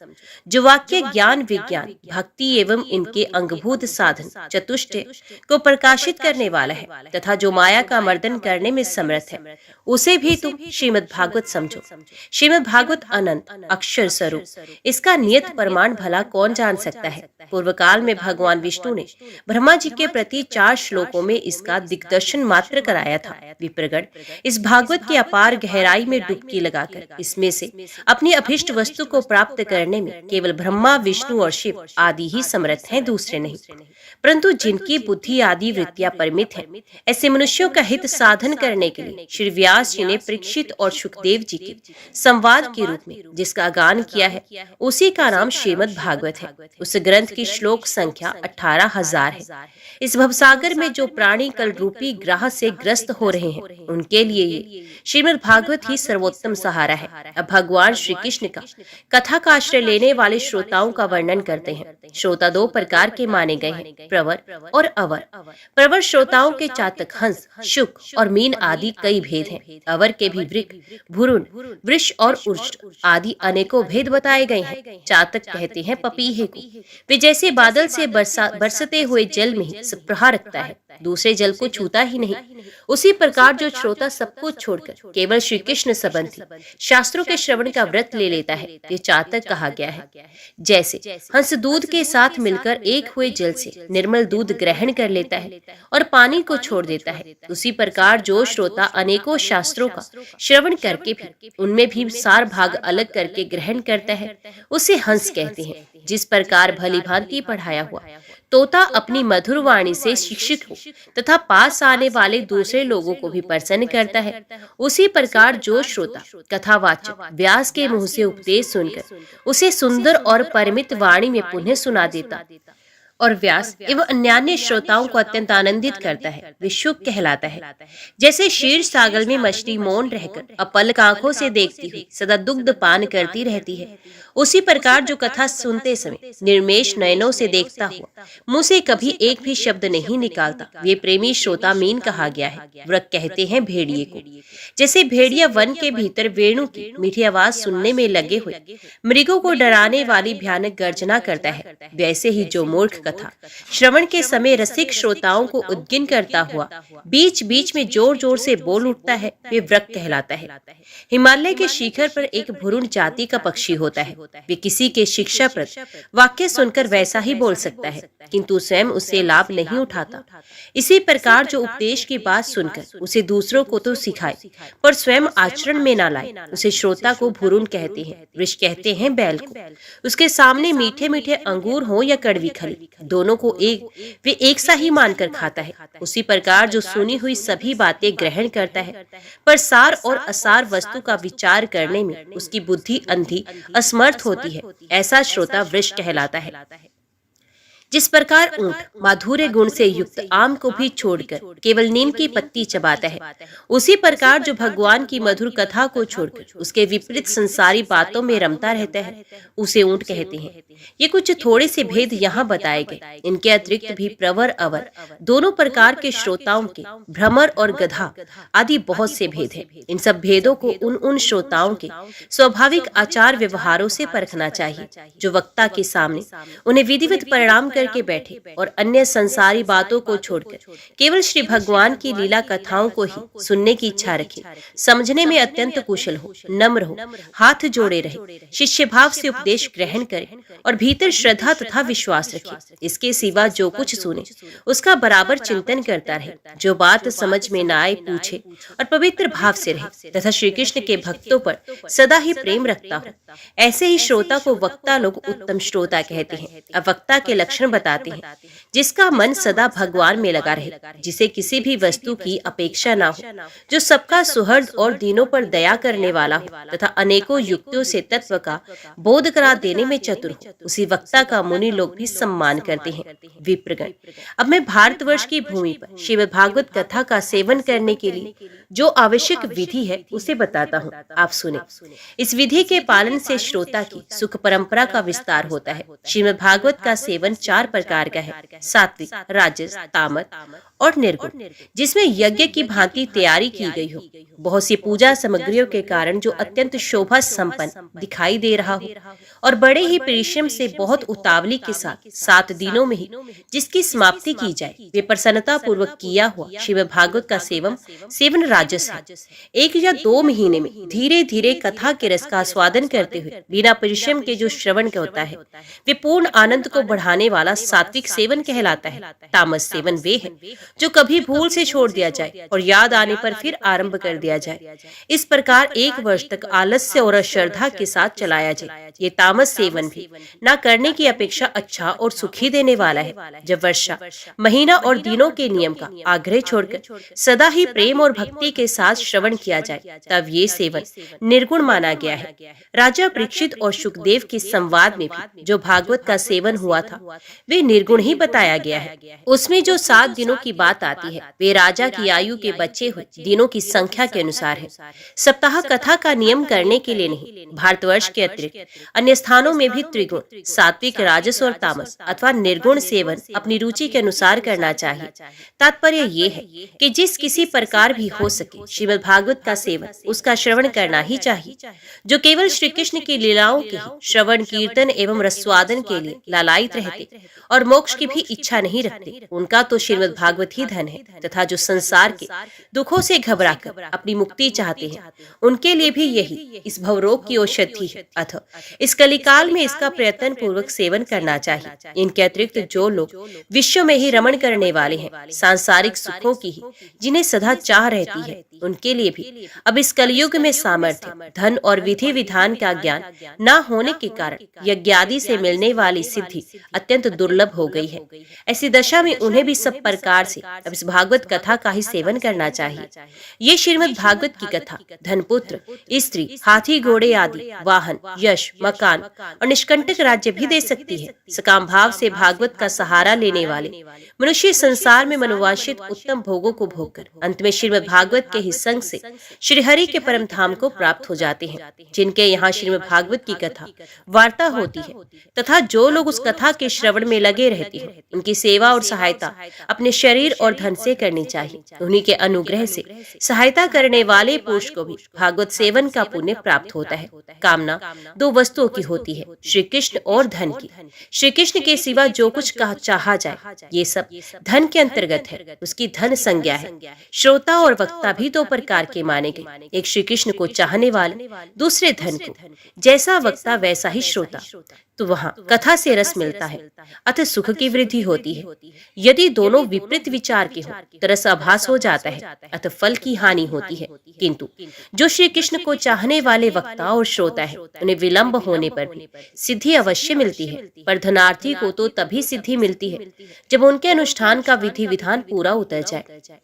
जो वाक्य ज्ञान विज्ञान, भक्ति एवं इनके अंगभूत साधन चतुष्टय को प्रकाशित करने वाला है तथा जो माया का मर्दन करने में समर्थ है, उसे भी तुम श्रीमद् भागवत समझो। श्रीमद् भागवत अनंत अक्षर स्वरूप, इसका नियत प्रमाण भला कौन जान सकता है। पूर्व काल में भगवान विष्णु ने ब्रह्मा जी के प्रति 4 श्लोकों में इसका दिग्दर्शन मात्र कराया था। विप्रगण इस भागवत की अपार गहराई में डुबकी लगाकर इसमें से अपनी अभिष्ट वस्तु को प्राप्त करने में केवल ब्रह्मा, विष्णु और शिव आदि ही समर्थ हैं, दूसरे नहीं। परंतु जिनकी बुद्धि आदि वृत्तियां परिमित हैं, ऐसे मनुष्यों का हित साधन करने के लिए श्री व्यास जी ने परीक्षित और सुखदेव जी के संवाद के रूप में जिसका गान किया है, उसी का नाम श्रीमद् भागवत है। उस ग्रंथ की श्लोक संख्या 18,000 है। इस भवसागर में जो प्राणी कल रूपी ग्रह से ग्रस्त हो रहे हैं, उनके लिए ये श्रीमद् भागवत ही सर्वोत्तम सहारा है। अब भगवान श्री कृष्ण का कथा का आश्रय लेने वाले श्रोताओं का वर्णन करते हैं। श्रोता 2 प्रकार के माने गए हैं, प्रवर और अवर। प्रवर श्रोताओं के चातक, हंस, शुक और मीन आदि कई भेद हैं। अवर के भी वृक, भुरुण, वृष और उष्ट आदि अनेकों भेद बताए गए हैं। चातक कहते हैं पपीहे को। वे जैसे बादल से बरसते हुए जल में प्रहा रखता है, दूसरे जल को छूता ही नहीं, उसी प्रकार जो श्रोता सब कुछ छोड़कर केवल श्री कृष्ण संबंधी शास्त्रों के श्रवण का व्रत ले लेता है, ये चातक कहा गया है। जैसे हंस दूध के साथ मिलकर एक हुए जल से निर्मल दूध ग्रहण कर लेता है और पानी को छोड़ देता है, उसी प्रकार जो श्रोता अनेकों शास्त्रों का श्रवण करके भी उनमें भी सार भाग अलग करके ग्रहण करता है, उसे हंस कहते हैं। जिस प्रकार भली भांति पढ़ाया हुआ तोता अपनी मधुर वाणी से शिक्षित हो तथा पास आने वाले दूसरे लोगों को भी प्रसन्न करता है, उसी प्रकार जो श्रोता कथावाचक व्यास के मुंह से उपदेश सुनकर उसे सुंदर और परिमित वाणी में पुनः सुना देता और व्यास एवं अन्यान्य श्रोताओं को अत्यंत आनंदित करता है, वे शुक कहलाता है। जैसे क्षीर सागर में मछली मौन रहकर अपलक आंखों से देखती हुई सदा दुग्ध पान करती रहती है, उसी प्रकार जो कथा सुनते समय निर्मेश नयनों से देखता हुआ मुंह से कभी एक भी शब्द नहीं निकालता, वे प्रेमी श्रोता मीन कहा गया है। व्रक कहते हैं भेड़िए को। जैसे भेड़िया वन के भीतर वेणु की मीठी आवाज सुनने में लगे हुए मृगों को डराने वाली भयानक गर्जना करता है, वैसे ही जो मूर्ख कथा श्रवण के समय रसिक श्रोताओं को उद्गिन करता हुआ बीच बीच में जोर जोर से बोल उठता है, वे व्रक कहलाता है। हिमालय के शिखर पर एक भुरुण जाति का पक्षी होता है, वे किसी के शिक्षाप्रद वाक्य सुनकर वैसा ही बोल सकता है, किंतु स्वयं उससे लाभ नहीं उठाता। इसी प्रकार जो उपदेश की बात सुनकर उसे दूसरों को तो सिखाए पर स्वयं आचरण में ना लाए, उसे श्रोता को भुरुण कहते हैं। वृष कहते हैं बैल को। उसके सामने मीठे मीठे अंगूर हो या कड़वी खली, दोनों को वे एक सा ही मानकर खाता है। उसी प्रकार जो सुनी हुई सभी बातें ग्रहण करता है पर सार और असार वस्तु का विचार करने में उसकी बुद्धि अंधी असमर्थ होती है, ऐसा श्रोता वृष कहलाता है। जिस प्रकार ऊंट माधुर्य गुण से युक्त आम को भी छोड़कर केवल नीम की पत्ती चबाता है, उसी प्रकार जो भगवान की मधुर कथा को छोड़कर उसके विपरीत संसारी बातों में रमता रहता है, उसे ऊंट कहते हैं। ये कुछ थोड़े से भेद यहाँ बताए गए। इनके अतिरिक्त भी प्रवर अवर दोनों प्रकार के श्रोताओं के भ्रमर और गधा आदि बहुत से भेद हैं। इन सब भेदों को उन श्रोताओं के स्वाभाविक आचार व्यवहारों से परखना चाहिए जो वक्ता के सामने उन्हें विधिवत परिणाम करके बैठे और अन्य संसारी बातों को छोड़कर केवल श्री भगवान की लीला कथाओं को ही सुनने की इच्छा रखे, समझने में अत्यंत कुशल हो, नम्र हो, हाथ जोड़े रहे, शिष्य भाव से उपदेश ग्रहण करे और भीतर श्रद्धा तथा विश्वास रखे। इसके सिवा जो कुछ सुने उसका बराबर चिंतन करता रहे, जो बात समझ में न आए पूछे और पवित्र भाव से रहे तथा श्री कृष्ण के भक्तों पर सदा ही प्रेम रखता हो। ऐसे ही श्रोता को वक्ता लोग उत्तम श्रोता कहते हैं। अब वक्ता के लक्षण बताते हैं। जिसका मन सदा भगवान में लगा रहे, जिसे किसी भी वस्तु की अपेक्षा ना हो, जो सबका सुहृद और दीनों पर दया करने वाला हो तथा अनेकों युक्तियों से तत्व का बोध करा देने में चतुर हो, उसी वक्ता का मुनि लोग भी सम्मान करते हैं। विप्रगण, अब मैं भारतवर्ष की भूमि पर श्रीमद् भागवत कथा का सेवन करने के लिए जो आवश्यक विधि है उसे बताता हूँ, आप सुने। इस विधि के पालन से श्रोता की सुख परंपरा का विस्तार होता है। श्रीमद् भागवत का सेवन चार प्रकार का है, सात्विक, राजस, तामस और निर्गुण, जिसमें यज्ञ की भांति तैयारी की गई हो, बहुत सी पूजा सामग्रियों के कारण जो अत्यंत शोभा संपन्न दिखाई दे रहा हो और बड़े ही परिश्रम से बहुत उतावली के साथ 7 दिनों में ही जिसकी समाप्ति की जाए, वे प्रसन्नता पूर्वक किया हुआ श्रीमद् भागवत का सेवन राजस है। 1 या 2 महीने में धीरे धीरे कथा के रस का आस्वादन करते हुए बिना परिश्रम के जो श्रवण होता है, वे पूर्ण आनंद को बढ़ाने वाला सात्विक सेवन कहलाता है। तामस सेवन वे है जो कभी भूल से छोड़ दिया जाए और याद आने पर फिर आरंभ कर दिया जाए। इस प्रकार 1 वर्ष तक आलस्य और अश्रद्धा के साथ चलाया जाए। ये तामस सेवन भी न करने की अपेक्षा अच्छा और सुखी देने वाला है। जब वर्षा, महीना और दिनों के नियम का आग्रह छोड़कर सदा ही प्रेम और भक्ति के साथ श्रवण किया जाए, तब ये सेवन निर्गुण माना गया है। राजा परीक्षित और सुखदेव के संवाद में भी जो भागवत का सेवन हुआ था, वे निर्गुण ही बताया गया है। उसमें जो 7 दिनों की बात आती है, वे राजा की आयु के बचे हुए दिनों की संख्या के अनुसार है। सप्ताह कथा का नियम करने के लिए नहीं, भारतवर्ष के अतिरिक्त अन्य स्थानों में भी त्रिगुण, सात्विक, राजस और तामस अथवा निर्गुण सेवन अपनी रुचि के अनुसार करना चाहिए। तात्पर्य ये है कि जिस किसी प्रकार भी हो सके श्रीमद् भागवत का सेवन उसका श्रवण करना ही चाहिए। जो केवल श्री कृष्ण की लीलाओं के ही श्रवण, कीर्तन एवं रसवादन के लिए लालायित रहते और मोक्ष की भी इच्छा नहीं रखते, उनका तो श्रीमद् भागवत ही धन है। तथा जो संसार के दुखों से घबराकर अपनी मुक्ति चाहते हैं, उनके लिए भी यही इस भवरोग की औषधि है। अतः इस कलिकाल में इसका प्रयत्न पूर्वक सेवन करना चाहिए। इनके अतिरिक्त जो लोग विश्व में ही रमण करने वाले हैं, सांसारिक सुखों की ही जिन्हें सदा चाह रहती है, उनके लिए भी अब इस कलयुग में सामर्थ्य, धन और विधि विधान का ज्ञान न होने के कारण यज्ञादि से मिलने वाली सिद्धि अत्यंत दुर्लभ हो गई है। ऐसी दशा में उन्हें भी सब प्रकार से अब इस भागवत कथा का ही सेवन करना चाहिए। ये श्रीमद् भागवत की कथा धनपुत्र, स्त्री, हाथी घोड़े आदि वाहन, यश, मकान और निष्कंटक राज्य भी दे सकती है। सकाम भाव से भागवत का सहारा लेने वाले मनुष्य संसार में मनोवांछित उत्तम भोगों को भोगकर अंत में श्रीमद् भागवत के ही संग से श्री हरि के परम धाम को प्राप्त हो जाते हैं। जिनके यहाँ श्रीमद् भागवत की कथा वार्ता होती है तथा जो लोग उस कथा के श्रवण में लगे रहते हैं, उनकी सेवा और सहायता अपने शरीर और धन से करनी चाहिए। उन्हीं के अनुग्रह से सहायता करने वाले पुरुष को भी भागवत सेवन का पुण्य प्राप्त होता है। कामना 2 वस्तुओं की होती है, श्री कृष्ण और धन की। श्री कृष्ण के सिवा जो कुछ चाहा जाए, ये सब धन के अंतर्गत है, उसकी धन संज्ञा है। श्रोता और वक्ता भी 2 प्रकार के माने गए, एक श्री कृष्ण को चाहने वाले, दूसरे धन को। जैसा वक्ता वैसा ही श्रोता, तो वहाँ कथा से रस मिलता है, अतः सुख की वृद्धि होती है। यदि दोनों विपरीत विचार के हो तो रस आभास हो जाता है, अतः फल की हानि होती है। किंतु जो श्री कृष्ण को चाहने वाले वक्ता और श्रोता है, उन्हें विलंब होने पर भी सिद्धि अवश्य मिलती है। पर धनार्थी को तो तभी सिद्धि मिलती है जब उनके अनुष्ठान का विधि विधान पूरा उतर जाए।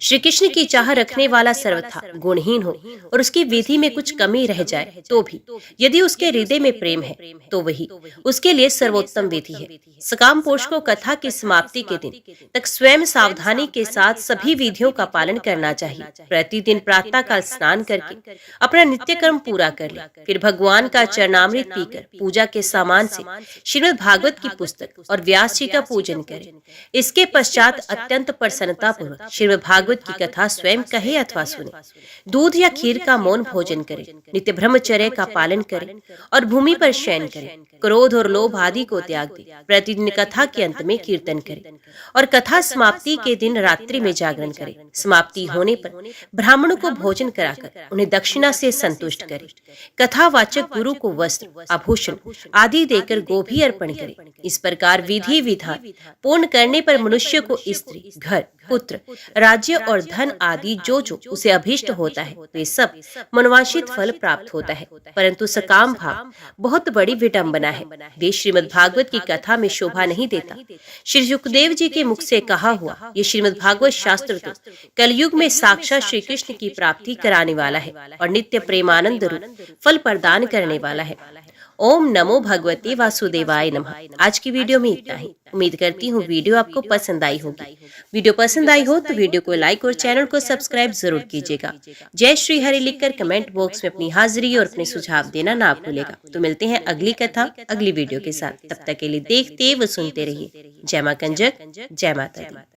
श्री कृष्ण की चाह रखने वाला सर्वथा गुणहीन हो और उसकी विधि में कुछ कमी रह जाए तो भी यदि उसके हृदय में प्रेम है तो वही उसके लिए सर्वोत्तम विधि है। सकाम पुरुष को कथा की समाप्ति के दिन तक स्वयं सावधानी के साथ सभी विधियों का पालन करना चाहिए। प्रतिदिन प्रातः काल स्नान करके अपना नित्य कर्म पूरा कर ले, फिर भगवान का चरणामृत पीकर पूजा के सामान से श्रीमद् भागवत की पुस्तक और व्यास जी का पूजन करे। इसके पश्चात अत्यंत प्रसन्नता पूर्वक श्रीमद् भागवत की कथा स्वयं कहे अथवा सुने। दूध या खीर का मौन भोजन करे, नित्य ब्रह्मचर्य का पालन करे और भूमि पर शयन करे। क्रोध और लोभ आदि को त्याग दे। प्रतिदिन कथा के अंत में कीर्तन करे और कथा समाप्ति के दिन रात्रि में जागरण करे। समाप्ति होने पर ब्राह्मणों को भोजन कराकर उन्हें दक्षिणा से संतुष्ट करे। कथावाचक गुरु को वस्त्र, आभूषण आदि देकर गोभी अर्पण करे। इस प्रकार विधि विधान पूर्ण करने पर मनुष्य को स्त्री, घर, पुत्र, राज्य और धन आदि जो जो उसे अभीष्ट होता है, वे सब मनोवांछित फल प्राप्त होता है। परंतु सकाम भाव बहुत बड़ी विडंबना है। वे श्रीमद् भागवत की कथा में शोभा नहीं देता। श्री सुखदेव जी के मुख से कहा हुआ ये श्रीमद् भागवत शास्त्र तो कलयुग में साक्षात श्री कृष्ण की प्राप्ति कराने वाला है और नित्य प्रेमानंद रूप फल प्रदान करने वाला है। ओम नमो भगवते वासुदेवाय नमः। आज की वीडियो में इतना ही। उम्मीद करती हूँ वीडियो आपको पसंद आई होगी। वीडियो पसंद आई हो तो वीडियो को लाइक और चैनल को सब्सक्राइब जरूर कीजिएगा। जय श्री हरि लिखकर कमेंट बॉक्स में अपनी हाजिरी और अपने सुझाव देना ना भूलेगा। तो मिलते हैं अगली कथा अगली वीडियो के साथ। तब तक के लिए देखते व सुनते रहिए। जय मां कंजक, जय माता दी।